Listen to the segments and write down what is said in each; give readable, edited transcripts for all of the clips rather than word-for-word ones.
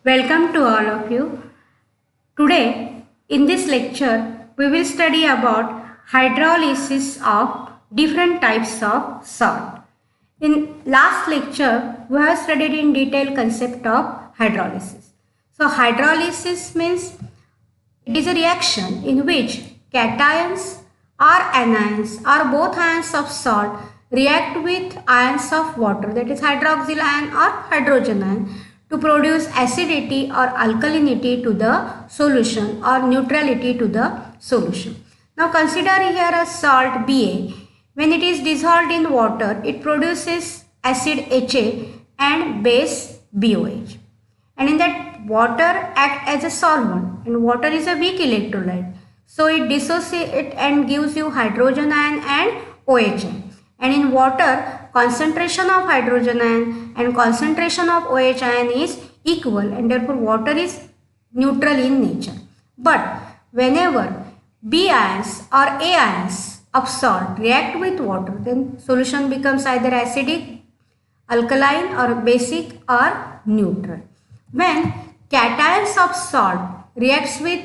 Welcome to all of you. Today, in this lecture, we will study about hydrolysis of different types of salt. In last lecture, we have studied in detail concept of hydrolysis. So, hydrolysis means it is a reaction in which cations or anions or both ions of salt react with ions of water, that is hydroxyl ion or hydrogen ion, to produce acidity or alkalinity to the solution or neutrality to the solution. Now consider here a salt Ba. When it is dissolved in water, it produces acid Ha and base BOH. And in that, water act as a solvent, and water is a weak electrolyte. So it dissociates and gives you hydrogen ion and OH. And in water, concentration of hydrogen ion and concentration of OH ion is equal, and therefore water is neutral in nature. But whenever B ions or A ions of salt react with water, then solution becomes either acidic, alkaline or basic or neutral. When cations of salt reacts with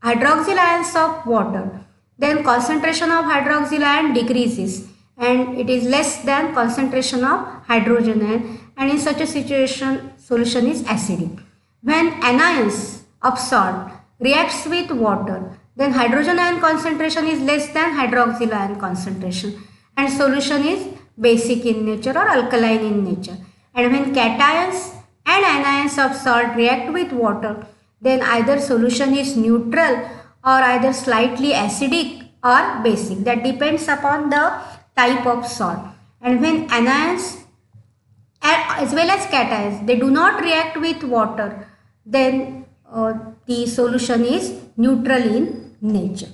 hydroxyl ions of water, then concentration of hydroxyl ion decreases and it is less than concentration of hydrogen ion, and in such a situation solution is acidic. When anions of salt reacts with water, then hydrogen ion concentration is less than hydroxyl ion concentration and solution is basic in nature or alkaline in nature. And when cations and anions of salt react with water, then either solution is neutral or either slightly acidic or basic. That depends upon the type of salt. And when anions as well as cations, they do not react with water, then the solution is neutral in nature.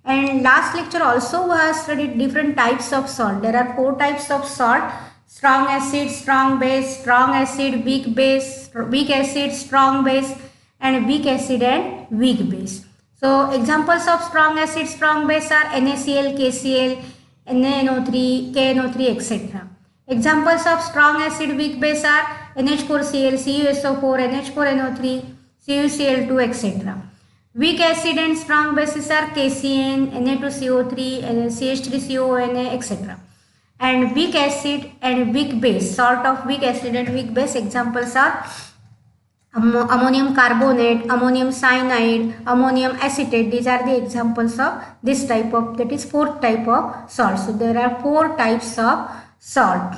And last lecture also we have studied different types of salt. There are 4 types of salt: strong acid, strong base, strong acid, weak base, weak acid, strong base, and weak acid and weak base. So examples of strong acid, strong base are NaCl, KCl, NaNO3, KNO3, etc. Examples of strong acid, weak base are NH4Cl, CuSO4, NH4NO3, CuCl2, etc. Weak acid and strong bases are KCN, Na2CO3, CH3COO, Na, etc. And weak acid and weak base, salt of weak acid and weak base, examples are ammonium carbonate, ammonium cyanide, ammonium acetate. These are the examples of this type of, that is 4th type of salt. So there are 4 types of salt.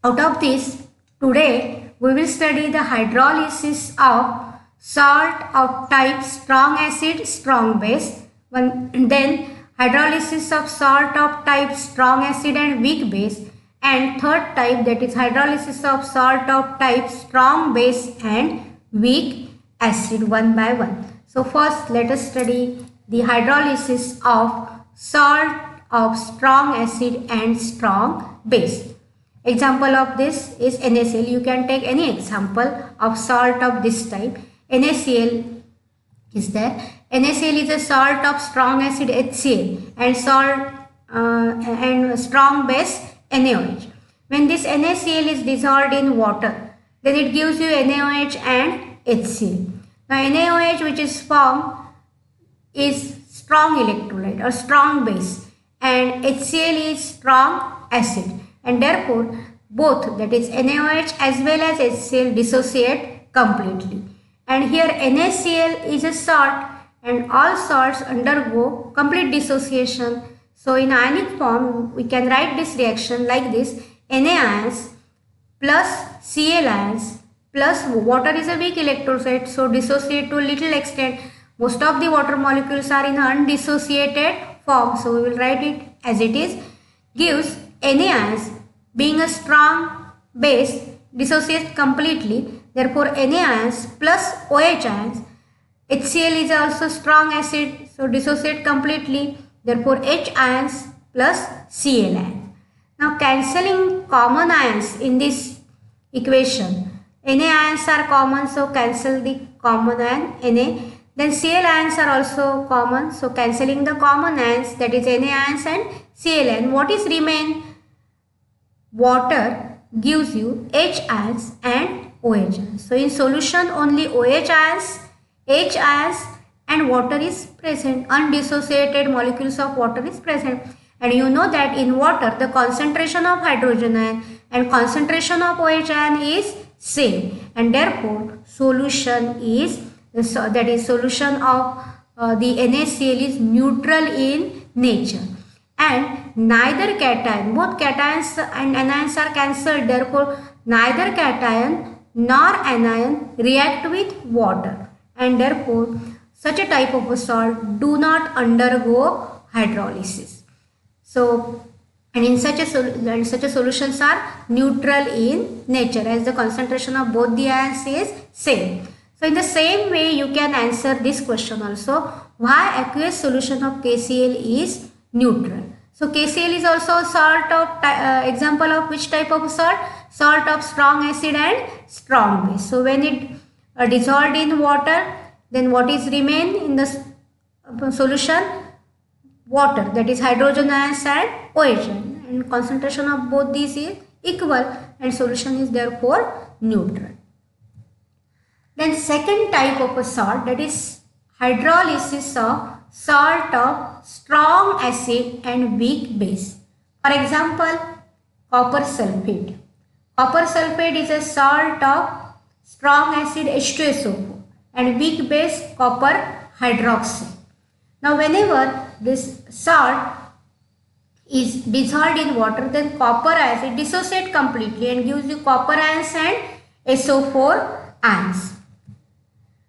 Out of this, today we will study the hydrolysis of salt of type strong acid, strong base. Then hydrolysis of salt of type strong acid and weak base, and third type, that is hydrolysis of salt of type strong base and weak acid, one by one. So first let us study the hydrolysis of salt of strong acid and strong base. Example of this is NaCl. You can take any example of salt of this type. NaCl is there. NaCl is a salt of strong acid HCl and salt and strong base NaOH. When this NaCl is dissolved in water, then it gives you NaOH and HCl. Now NaOH, which is formed, is strong electrolyte or strong base, and HCl is strong acid, and therefore both, that is NaOH as well as HCl, dissociate completely. And here NaCl is a salt and all salts undergo complete dissociation. So in ionic form we can write this reaction like this: Na ions plus Cl ions plus water is a weak electrolyte, so dissociate to a little extent. Most of the water molecules are in undissociated form, so we will write it as it is, gives Na ions, being a strong base, dissociates completely. Therefore Na ions plus OH ions. HCl is also strong acid, so dissociate completely. Therefore H ions plus Cl ions. Now cancelling common ions in this equation, Na ions are common, so cancel the common ion Na. Then Cl ions are also common, so cancelling the common ions, that is Na ions and Cl ion. What is remain? Water gives you H ions and OH ions. So in solution only OH ions, H ions and water is present. Undissociated molecules of water is present. And you know that in water the concentration of hydrogen ion and concentration of OH ion is same, and therefore solution is solution of the NaCl is neutral in nature, and neither cation, both cations and anions are cancelled, therefore neither cation nor anion react with water, and therefore such a type of a salt do not undergo hydrolysis. So, and in such a solutions are neutral in nature as the concentration of both the ions is same. So in the same way you can answer this question also, why aqueous solution of KCl is neutral. So KCl is also a salt of example of which type of salt? Salt of strong acid and strong base. So when it dissolved in water, then what is remain in the solution? Water, that is hydrogen ions and OH ion, and concentration of both these is equal and solution is therefore neutral. Then second type of a salt, that is hydrolysis of salt of strong acid and weak base. For example, copper sulfate. Copper sulfate is a salt of strong acid H2SO4 and weak base copper hydroxide. Now whenever this salt is dissolved in water, then copper ions, it dissociates completely and gives you copper ions and SO4 ions.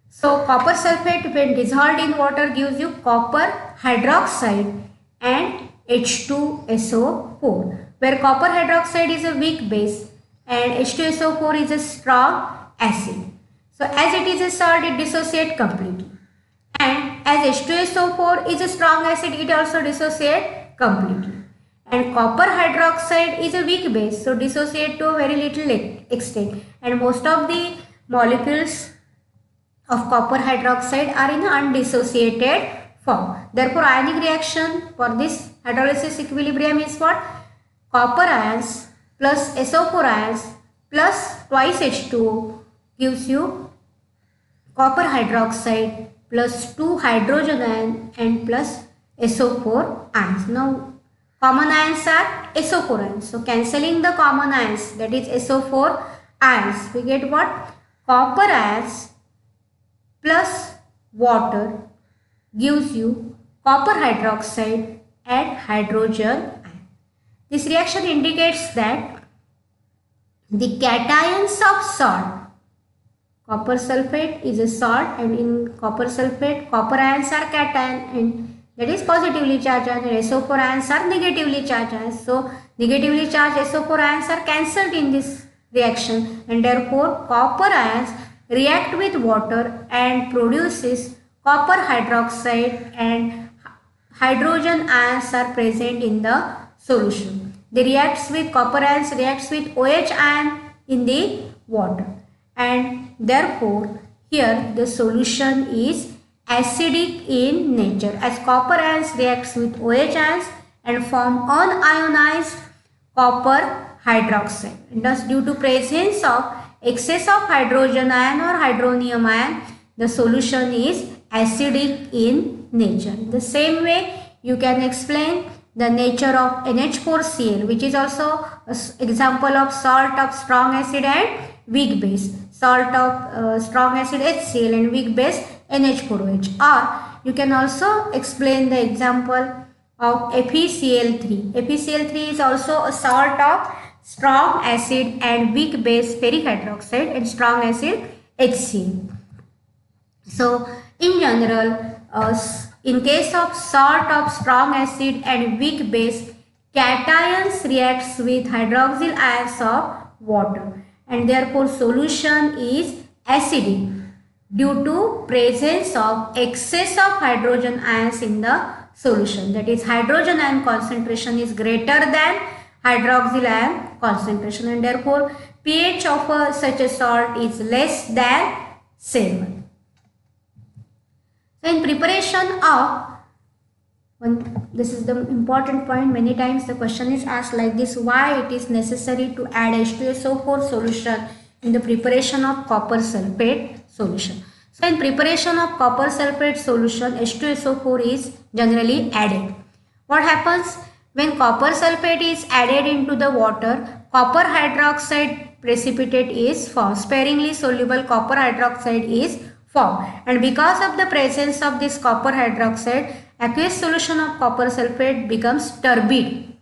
So copper sulfate when dissolved in water gives you copper hydroxide and H2SO4, where copper hydroxide is a weak base and H2SO4 is a strong acid. So as it is a salt, it dissociates completely. And as H2SO4 is a strong acid, it also dissociates completely. And copper hydroxide is a weak base, so dissociate to a very little extent. And most of the molecules of copper hydroxide are in an undissociated form. Therefore, ionic reaction for this hydrolysis equilibrium is what? Copper ions plus SO4 ions plus twice H2O gives you copper hydroxide plus 2 hydrogen ion and plus SO4 ions. Now common ions are SO4 ions. So cancelling the common ions, that is SO4 ions, we get what? Copper ions plus water gives you copper hydroxide and hydrogen ion. This reaction indicates that the cations of salt, copper sulfate is a salt, and in copper sulfate copper ions are cation and that is positively charged ions, and SO4 ions are negatively charged ions. So negatively charged SO4 ions are cancelled in this reaction, and therefore copper ions react with water and produces copper hydroxide and hydrogen ions are present in the solution. They reacts with copper ions, reacts with OH ion in the water, and therefore here the solution is acidic in nature, as copper ions reacts with OH ions and form unionized copper hydroxide. And thus due to presence of excess of hydrogen ion or hydronium ion, the solution is acidic in nature. In the same way you can explain the nature of NH4Cl, which is also an example of salt of strong acid and weak base, salt of strong acid HCl and weak base NH4OH. Or you can also explain the example of FeCl3. FeCl3 is also a salt of strong acid and weak base ferric hydroxide and strong acid HCl. So in general, in case of salt of strong acid and weak base, cations reacts with hydroxyl ions of water, and therefore solution is acidic due to presence of excess of hydrogen ions in the solution. That is, hydrogen ion concentration is greater than hydroxyl ion concentration, and therefore pH of such a salt is less than 7. So in preparation of, this is the important point, many times the question is asked like this: why it is necessary to add H2SO4 solution in the preparation of copper sulfate solution. So in preparation of copper sulfate solution, H2SO4 is generally added. What happens when copper sulfate is added into the water? Copper hydroxide precipitate is formed. Sparingly soluble copper hydroxide is formed, and because of the presence of this copper hydroxide, aqueous solution of copper sulfate becomes turbid.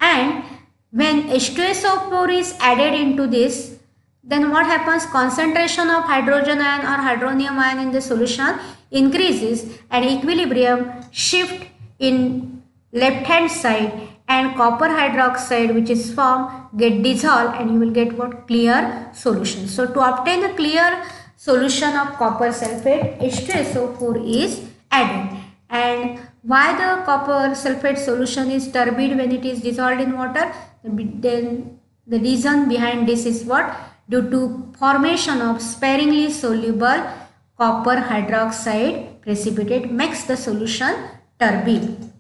And when H2SO4 is added into this, then what happens? Concentration of hydrogen ion or hydronium ion in the solution increases and equilibrium shift in left hand side, and copper hydroxide which is formed get dissolved, and you will get what? Clear solution. So to obtain a clear solution of copper sulfate, H2SO4 is added. And why the copper sulfate solution is turbid when it is dissolved in water? Then the reason behind this is what? Due to formation of sparingly soluble copper hydroxide precipitate makes the solution turbid.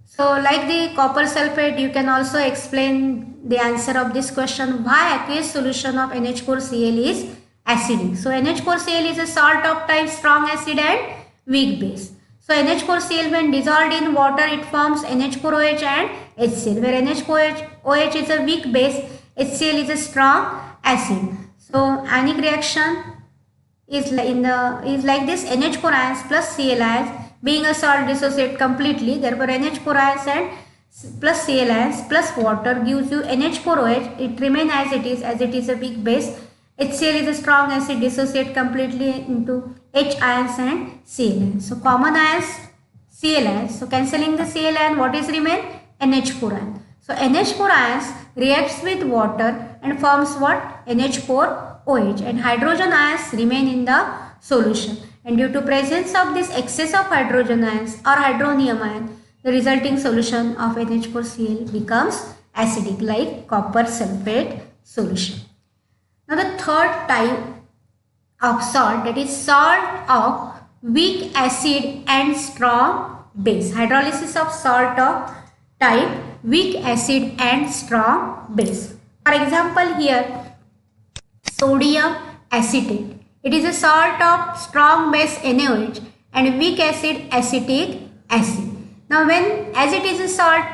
So like the copper sulfate, you can also explain the answer of this question, why aqueous solution of NH4Cl is acidic. So NH4Cl is a salt of type strong acid and weak base. So NH4Cl when dissolved in water, it forms NH4OH and HCl, where NH4OH is a weak base, HCl is a strong acid. So ionic reaction is like this: NH4 ions plus Cl ions, being a salt, dissociate completely. Therefore NH4 ions and plus Cl ions plus water gives you NH4OH. It remains as it is a weak base. HCl is a strong acid, dissociate completely into H ions and Cl ions. So common ions Cl ions. So cancelling the Cl ion, what is remain? NH4 ion. So NH4 ions reacts with water and forms what? NH4OH, and hydrogen ions remain in the solution. And due to presence of this excess of hydrogen ions or hydronium ion, the resulting solution of NH4Cl becomes acidic, like copper sulfate solution. Now the third type of salt, that is salt of weak acid and strong base. Hydrolysis of salt of type weak acid and strong base. For example, here sodium acetate. It is a salt of strong base NaOH and weak acid acetic acid. Now when, as it is a salt,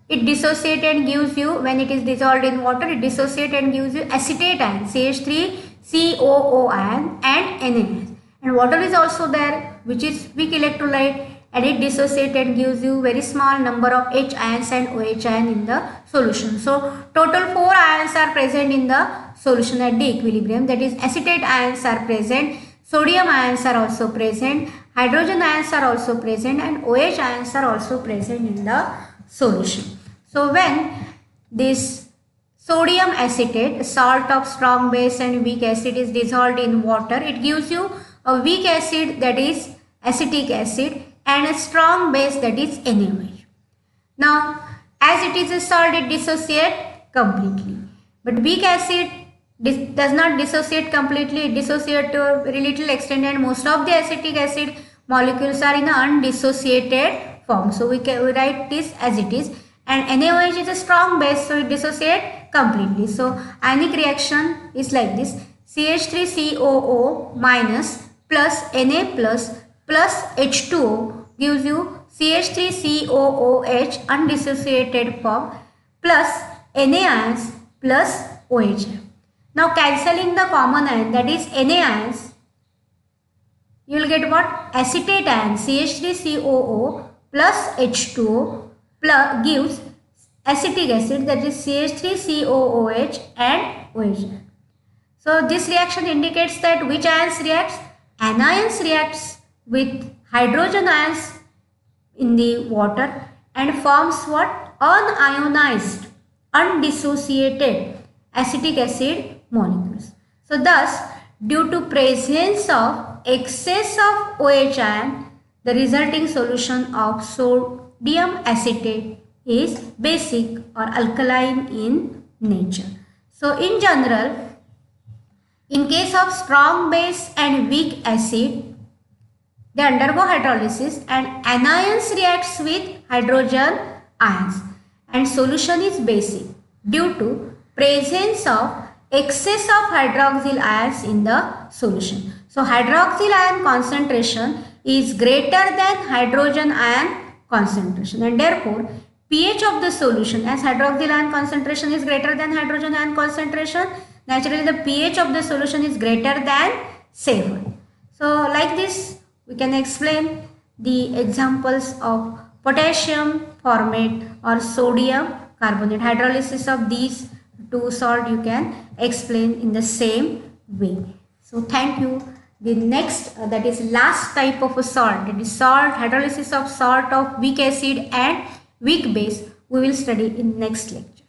it dissociates and gives you, when it is dissolved in water, it dissociates and gives you acetate ion, CH3COO ion and Na ion. And water is also there, which is weak electrolyte, and it dissociates and gives you very small number of H ions and OH ion in the solution. So total 4 ions are present in the solution at the equilibrium, that is acetate ions are present, sodium ions are also present, hydrogen ions are also present, and OH ions are also present in the solution. So when this sodium acetate, salt of strong base and weak acid, is dissolved in water, it gives you a weak acid, that is acetic acid, and a strong base, that is NaOH. Now as it is a salt, it dissociates completely, but weak acid does not dissociate completely, it dissociates to a very little extent, and most of the acetic acid molecules are in an undissociated form. So we write this as it is, and NaOH is a strong base, so it dissociates completely. So ionic reaction is like this: CH3COO minus plus Na plus H2O gives you CH3COOH undissociated form plus Na ions plus OH. Now cancelling the common ion, that is Na ions, you will get what? Acetate ion, CH3COO plus H2O plus gives acetic acid, that is CH3COOH and OH. So this reaction indicates that which ions reacts? Anions reacts with hydrogen ions in the water and forms what? Unionized, undissociated acetic acid molecules. So thus, due to presence of excess of OH ion, the resulting solution of sodium acetate is basic or alkaline in nature. So in general, in case of strong base and weak acid, they undergo hydrolysis and anions reacts with hydrogen ions, and solution is basic due to presence of excess of hydroxyl ions in the solution. So hydroxyl ion concentration is greater than hydrogen ion concentration, and therefore pH of the solution, as hydroxyl ion concentration is greater than hydrogen ion concentration, naturally the pH of the solution is greater than 7. So like this we can explain the examples of potassium formate or sodium carbonate. Hydrolysis of these two salt you can explain in the same way. So thank you. The next that is last type of a salt, that is salt, hydrolysis of salt of weak acid and weak base, we will study in next lecture.